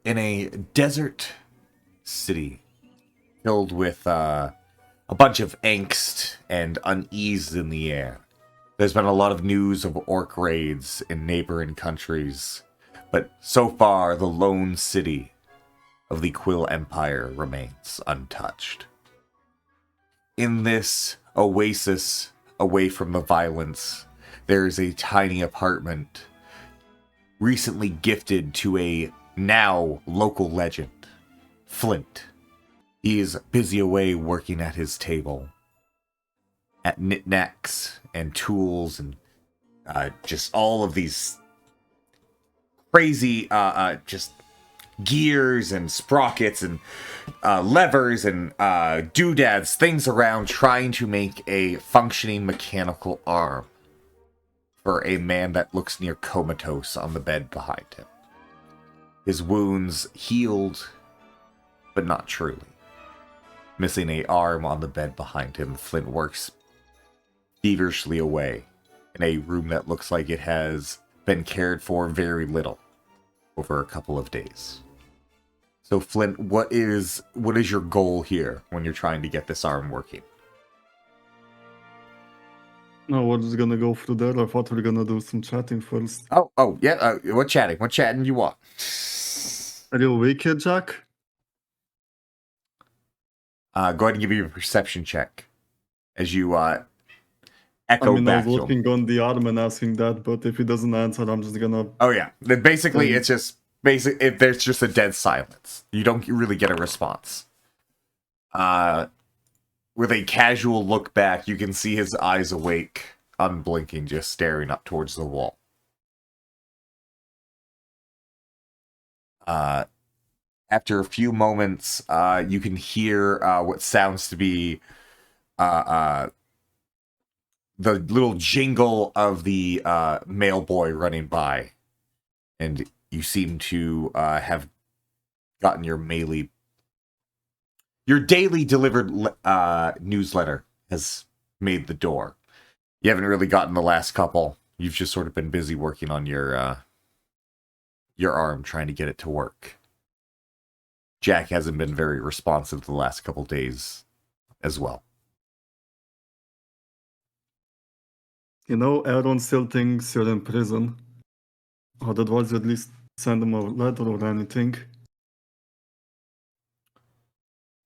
in a desert city filled with a bunch of angst and unease in the air. There's been a lot of news of orc raids in neighboring countries, but so far the lone city of the Quill Empire remains untouched. In this oasis away from the violence, there is a tiny apartment recently gifted to a now local legend, Flint. He is busy away working at his table, at knickknacks and tools and just all of these crazy just gears and sprockets and levers and doodads, things around, trying to make a functioning mechanical arm for a man that looks near comatose on the bed behind him. His wounds healed, but not truly. Missing an arm on the bed behind him, Flint works feverishly away in a room that looks like it has been cared for very little over a couple of days. So Flint, what is your goal here when you're trying to get this arm working? No, we're just gonna go through there. I thought we were gonna do some chatting first. Oh, yeah. What chatting? What chatting you want? Are you awake here, Jack? Go ahead and give me a perception check as you echo I mean, back I was to him. looking on the arm and asking that, but if he doesn't answer, I'm just gonna... Oh yeah, basically it's just if there's just a dead silence. You don't really get a response. With a casual look back, you can see his eyes awake, unblinking, just staring up towards the wall. After a few moments, you can hear what sounds to be the little jingle of the mail boy running by. And you seem to have gotten your daily delivered newsletter has made the door. You haven't really gotten the last couple. You've just sort of been busy working on your arm, trying to get it to work. Jack hasn't been very responsive the last couple days as well. You know, Aaron still thinks you're in prison. Otherwise, at least send him a letter or anything.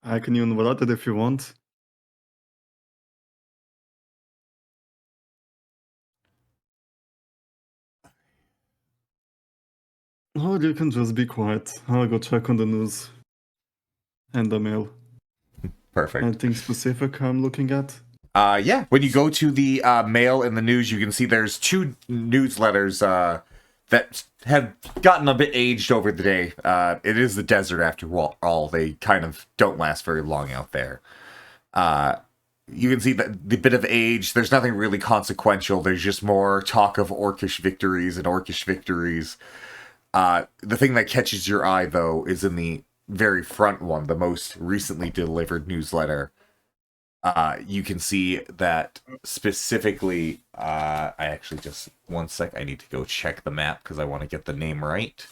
I can even write it if you want. Or you can just be quiet. I'll go check on the news. And the mail. Perfect. Anything specific I'm looking at? Yeah. When you go to the mail and the news, you can see there's two newsletters that have gotten a bit aged over the day. It is the desert after all. They kind of don't last very long out there. You can see that the bit of age, there's nothing really consequential. There's just more talk of orcish victories and orcish victories. The thing that catches your eye, though, is in the very front one, the most recently delivered newsletter. You can see that specifically, I actually just, one sec, I need to go check the map because I want to get the name right.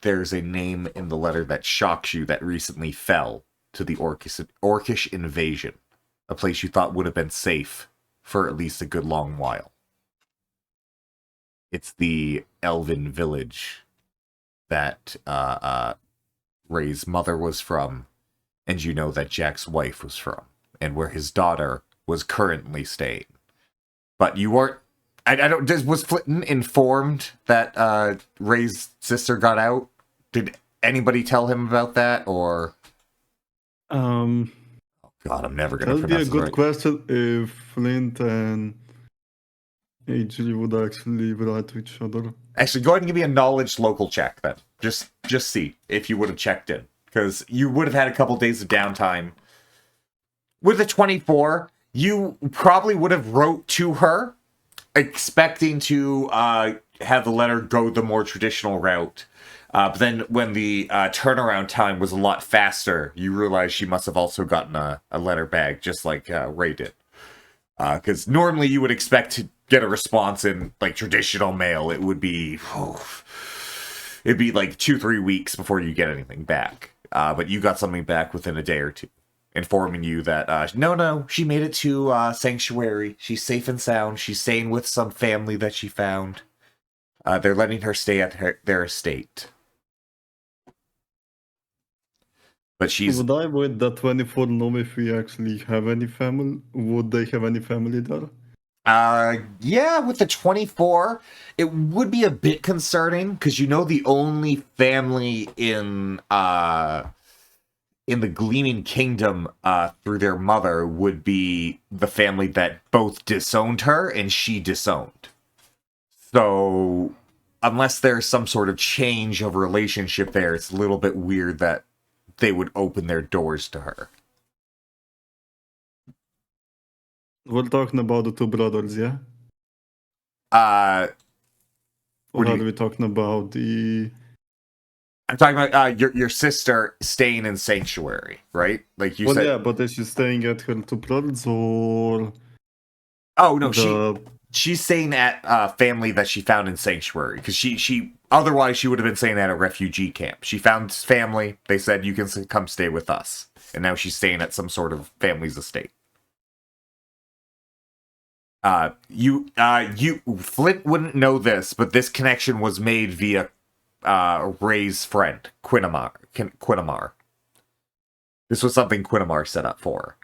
There's a name in the letter that shocks you that recently fell to the orcish invasion, a place you thought would have been safe for at least a good long while. It's the elven village that Ray's mother was from, and you know that Jack's wife was from, and where his daughter was currently staying. But you weren't... was Flitton informed that Ray's sister got out? Did anybody tell him about that, or... Oh God, I'm never going to pronounce it right. That'd be a good question if Flint and AJ would actually write to each other. Actually, go ahead and give me a knowledge local check, then. Just see if you would have checked in. Because you would have had a couple days of downtime. With a 24, you probably would have wrote to her, expecting to have the letter go the more traditional route. But then when the turnaround time was a lot faster, you realize she must have also gotten a letter bag, just like Ray did. Because normally you would expect to get a response in like traditional mail. It would be it'd be like 2-3 weeks before you get anything back. But you got something back within a day or two, informing you that no, she made it to Sanctuary. She's safe and sound. She's staying with some family that she found. They're letting her stay at their estate. But she's... Would I with that 24 know if we actually have any family? Would they have any family there? Yeah, with the 24, it would be a bit concerning because the only family in the Gleaming Kingdom through their mother would be the family that both disowned her and she disowned. So unless there's some sort of change of relationship there, it's a little bit weird that they would open their doors to her. We're talking about the two brothers, yeah? What Or do are you... we talking about the... I'm talking about your sister staying in Sanctuary, right? Like you Well, said. yeah, but is she staying at her two brothers or... Oh no, the... she's staying at a family that she found in Sanctuary because she otherwise she would have been staying at a refugee camp. She found family. They said you can come stay with us, and now she's staying at some sort of family's estate. Flint wouldn't know this, but this connection was made via Ray's friend Quinamar. This was something Quinamar set up for her.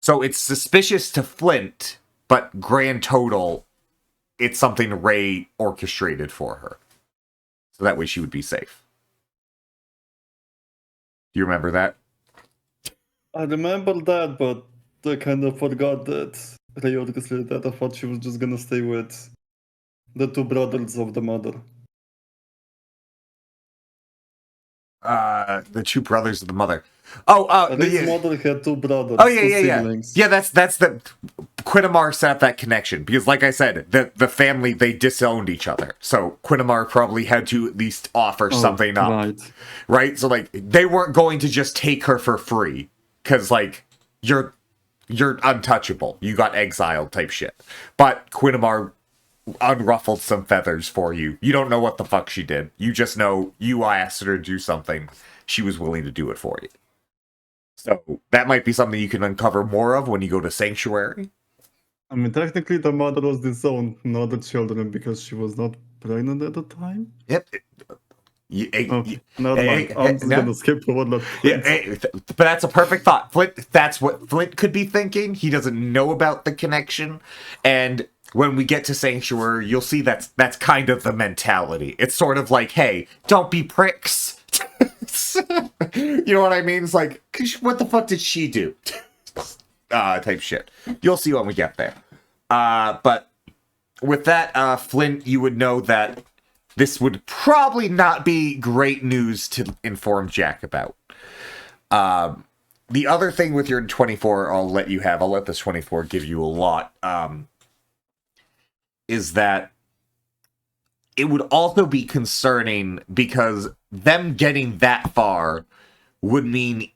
So it's suspicious to Flint, but grand total, it's something Ray orchestrated for her. So that way she would be safe. Do you remember that? I remember that, but I kind of forgot that Ray orchestrated that. I thought she was just gonna stay with the two brothers of the mother. The two brothers of the mother. Ray's mother had two brothers. Oh yeah, two yeah, siblings. yeah. That's the Quinamar set up that connection because, like I said, the family, they disowned each other. So Quinamar probably had to at least offer something up, right? So like they weren't going to just take her for free because like you're untouchable. You got exiled type shit. But Quinamar unruffled some feathers for you. You don't know what the fuck she did. You just know you asked her to do something. She was willing to do it for you. So that might be something you can uncover more of when you go to Sanctuary. I mean, technically the mother was disowned, not the children, because she was not pregnant at the time. Yep. Never mind. I'm just gonna skip over that. But that's a perfect thought. That's what Flint could be thinking. He doesn't know about the connection. And when we get to Sanctuary, you'll see that's kind of the mentality. It's sort of like, hey, don't be pricks. You know what I mean? It's like, what the fuck did she do? Type shit. You'll see when we get there. But with that, Flint, you would know that this would probably not be great news to inform Jack about. The other thing with your 24, I'll let this 24 give you a lot, is that it would also be concerning because them getting that far would mean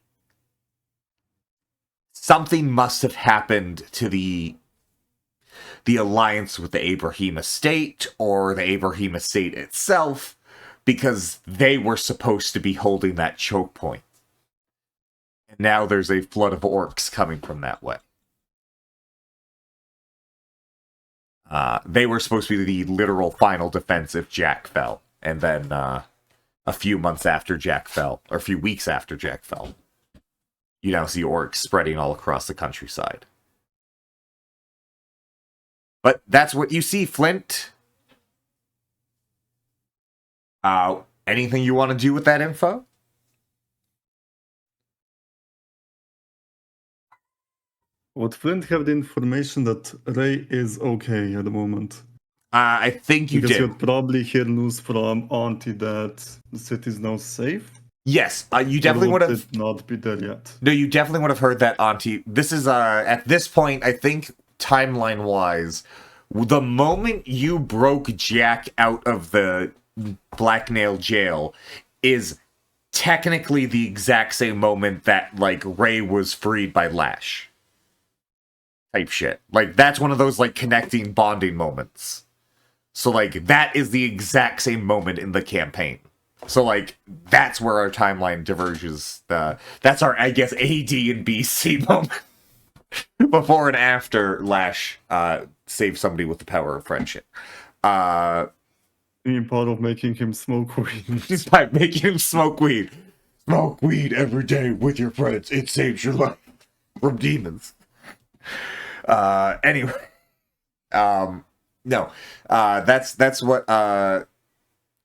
something must have happened to the alliance with the Abraham estate or the Abraham estate itself because they were supposed to be holding that choke point. And now there's a flood of orcs coming from that way. They were supposed to be the literal final defense if Jack fell. And then a few months after Jack fell, or a few weeks after Jack fell, you now see orcs spreading all across the countryside. But that's what you see, Flint. Anything you want to do with that info? Would Flint have the information that Ray is okay at the moment? I think you because did. You'd probably hear news from Auntie that the city is now safe. Yes, you definitely would have. It not be there yet. No, you definitely would have heard that, Auntie. This is at this point, I think timeline wise, the moment you broke Jack out of the Blacknail jail is technically the exact same moment that like Ray was freed by Lash. Type shit. Like that's one of those like connecting bonding moments. So like that is the exact same moment in the campaign. So, like, that's where our timeline diverges. That's our, I guess, AD and BC moment. Before and after Lash saved somebody with the power of friendship. Being part of making him smoke weed. By making him smoke weed. Smoke weed every day with your friends. It saves your life from demons. Anyway. No. That's what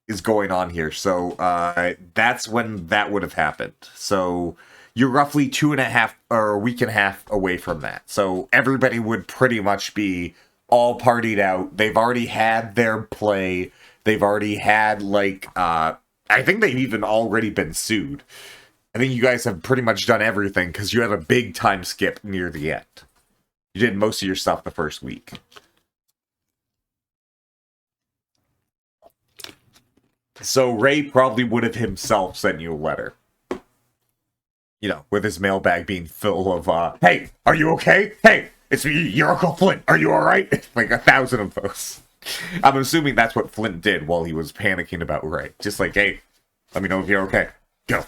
is going on here. So that's when that would have happened. So you're roughly 2.5 or a week and a half away from that. So everybody would pretty much be all partied out. They've already had their play. They've already had, like, I think they've even already been sued. I think you guys have pretty much done everything because you had a big time skip near the end. You did most of your stuff the first week. So Ray probably would have himself sent you a letter. You know, with his mailbag being full of, hey, are you okay? Hey, it's me, your Uncle Flint. Are you alright? Like 1,000 of those. I'm assuming that's what Flint did while he was panicking about Ray. Just like, hey, let me know if you're okay. Go.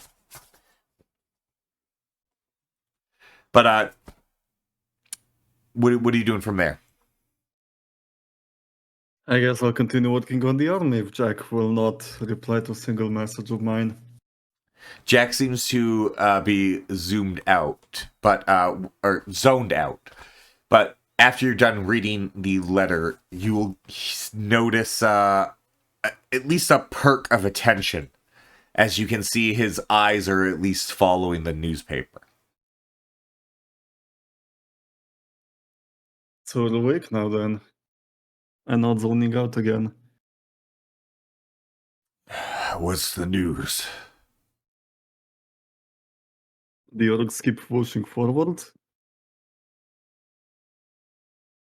But, what are you doing from there? I guess I'll continue working on the army if Jack will not reply to a single message of mine. Jack seems to be zoomed out, but or zoned out. But after you're done reading the letter, you will notice at least a perk of attention, as you can see his eyes are at least following the newspaper. So we're awake now then, and not zoning out again. What's the news? The orcs keep pushing forward.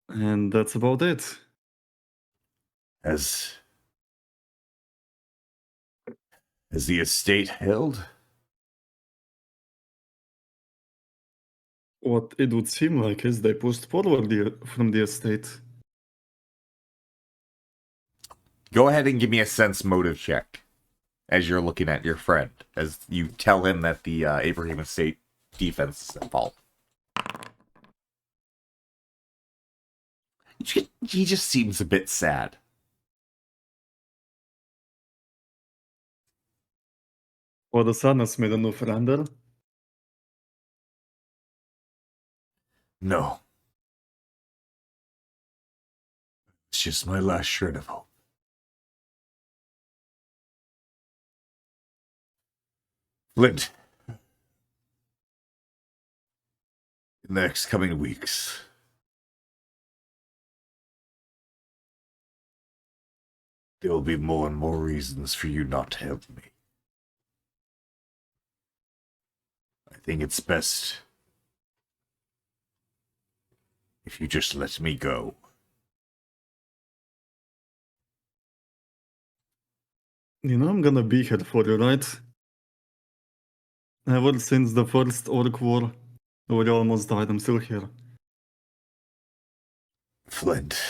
And that's about it. Has the estate held? What it would seem like is they pushed forward from the estate. Go ahead and give me a sense motive check as you're looking at your friend, as you tell him that the Abraham estate defense is at fault. He just seems a bit sad. Or the sun has made a new surrender. No. It's just my last shred of hope. Flint. In the next coming weeks, there will be more and more reasons for you not to help me. I think it's best if you just let me go. You know I'm gonna be here for you, right? Ever since the first Orc War, where you almost died, I'm still here. Flint.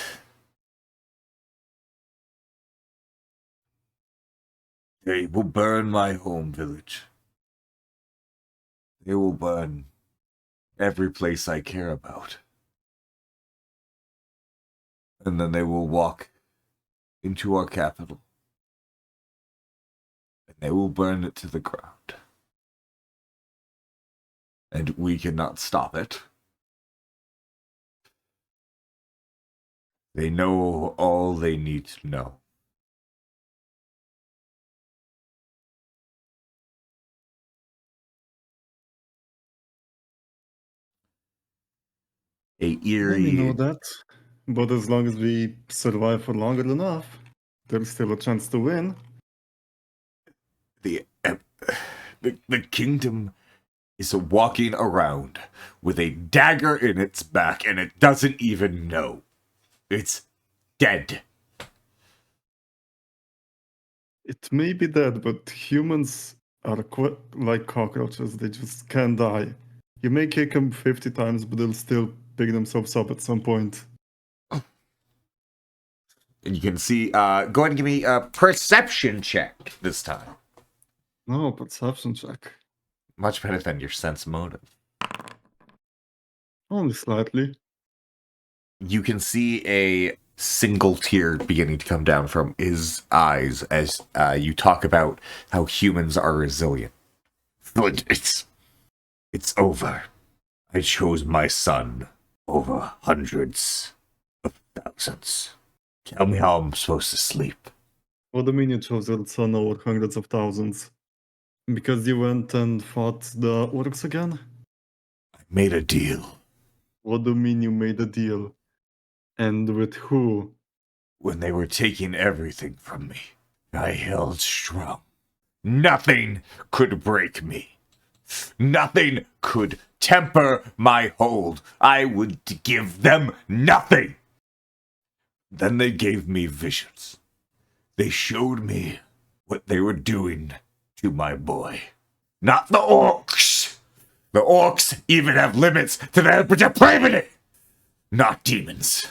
They will burn my home village. They will burn every place I care about. And then they will walk into our capital. And they will burn it to the ground. And we cannot stop it. They know all they need to know. A eerie. We know that. But as long as we survive for longer enough, there's still a chance to win. The kingdom is walking around with a dagger in its back, and it doesn't even know. It's dead. It may be dead, but humans are like cockroaches. They just can't die. You may kick them 50 times, but they'll still pick themselves up at some point. And you can see, go ahead and give me a perception check this time. No, perception check. Much better than your sense motive. Only slightly. You can see a single tear beginning to come down from his eyes as you talk about how humans are resilient. But it's over. I chose my son over hundreds of thousands. Tell me how I'm supposed to sleep. What do you mean you chose your son over hundreds of thousands? Because you went and fought the orcs again? I made a deal. What do you mean you made a deal? And with who? When they were taking everything from me, I held strong. Nothing could break me. Nothing could temper my hold. I would give them nothing. Then they gave me visions. They showed me what they were doing to my boy. Not the orcs. The orcs even have limits to their depravity. Not demons.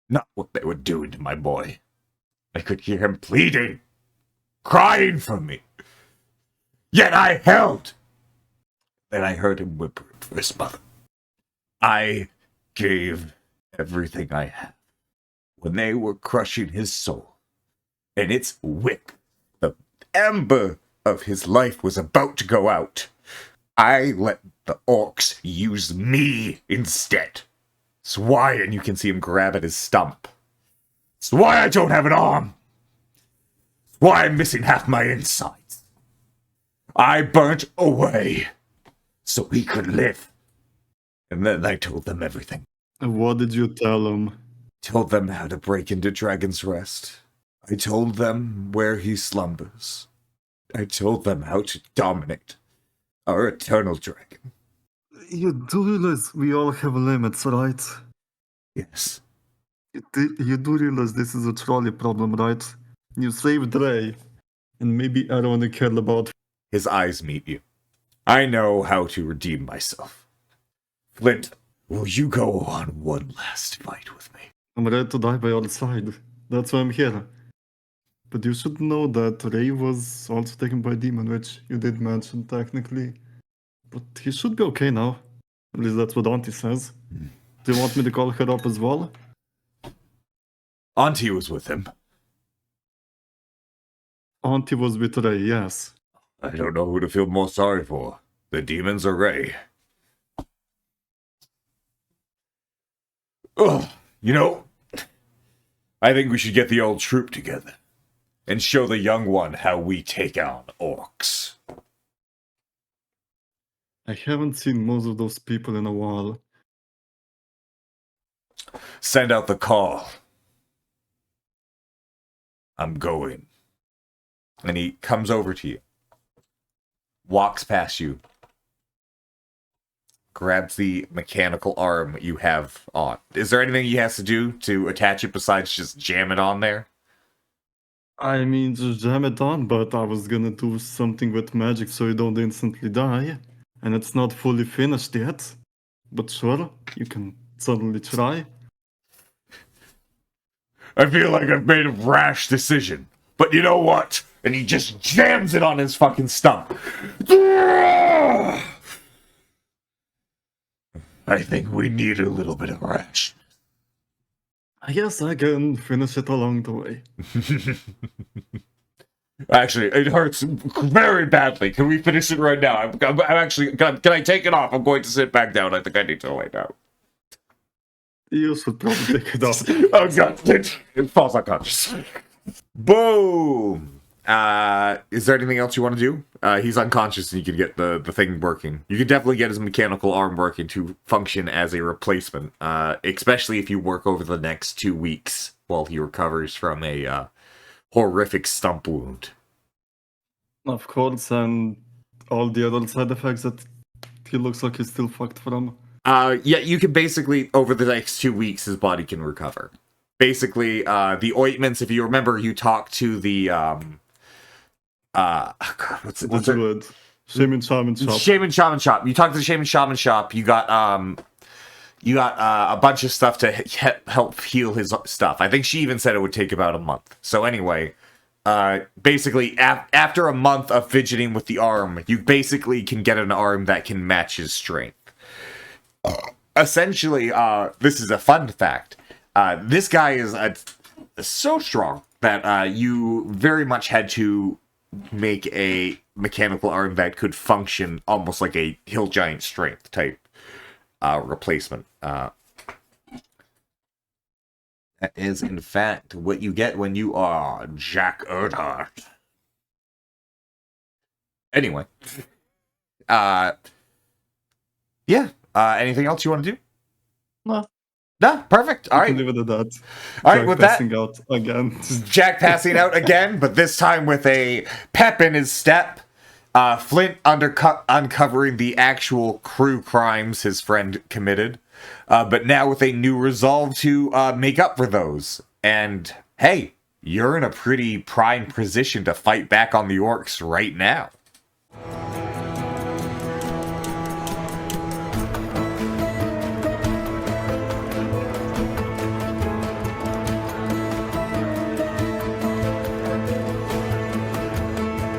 Not what they were doing to my boy. I could hear him pleading, crying for me. Yet I held. Then I heard him whimpering for his mother. I gave everything I had. When they were crushing his soul, and its wick, the ember of his life was about to go out, I let the orcs use me instead. It's why, and you can see him grab at his stump. It's why I don't have an arm. It's why I'm missing half my insides. I burnt away so he could live. And then I told them everything. And what did you tell him? Told them how to break into Dragon's Rest. I told them where he slumbers. I told them how to dominate our eternal dragon. You do realize we all have limits, right? Yes. You do realize this is a trolley problem, right? You saved Ray, and maybe I only cared about... His eyes meet you. I know how to redeem myself. Flint, will you go on one last fight with me? I'm ready to die by your side. That's why I'm here. But you should know that Ray was also taken by a demon, which you did mention technically. But he should be okay now. At least that's what Auntie says. Do you want me to call her up as well? Auntie was with him. Auntie was with Ray, yes. I don't know who to feel more sorry for. The demons or Ray. Ugh. You know, I think we should get the old troop together and show the young one how we take on orcs. I haven't seen most of those people in a while. Send out the call. I'm going. And he comes over to you, walks past you, grabs the mechanical arm you have on. Is there anything he has to do to attach it besides just jam it on there? I mean, just jam it on, but I was gonna do something with magic so you don't instantly die. And it's not fully finished yet. But sure, you can suddenly try. I feel like I've made a rash decision. But you know what? And he just jams it on his fucking stump. I think we need a little bit of rash. I guess I can finish it along the way. Actually, it hurts very badly. Can we finish it right now? I'm actually... Can I take it off? I'm going to sit back down. I think I need to lay down. You should probably take it off. Oh god, it falls unconscious. Boom! Is there anything else you want to do? He's unconscious and you can get the thing working. You can definitely get his mechanical arm working to function as a replacement, especially if you work over the next 2 weeks while he recovers from a horrific stump wound. Of course, and all the other side effects that he looks like he's still fucked from. Yeah, you can basically, over the next 2 weeks, his body can recover. Basically, the ointments, if you remember, you talked to the, what's it? Shaman Shaman Shop. Shaman Shaman Shop. You talked to the Shaman Shaman Shop. You got a bunch of stuff to help heal his stuff. I think she even said it would take about a month. So anyway, basically, after a month of fidgeting with the arm, you basically can get an arm that can match his strength. Essentially, this is a fun fact. This guy is so strong that you very much had to make a mechanical arm that could function almost like a hill giant strength type replacement. That is, in fact, what you get when you are Jack Erdhart. Anyway. Yeah. Anything else you want to do? No. No, perfect. All I right. can leave it at that. All right, Jack with that, passing out again. Jack passing out again, but this time with a pep in his step. Flint uncovering the actual crew crimes his friend committed, but now with a new resolve to make up for those. And hey, you're in a pretty prime position to fight back on the orcs right now.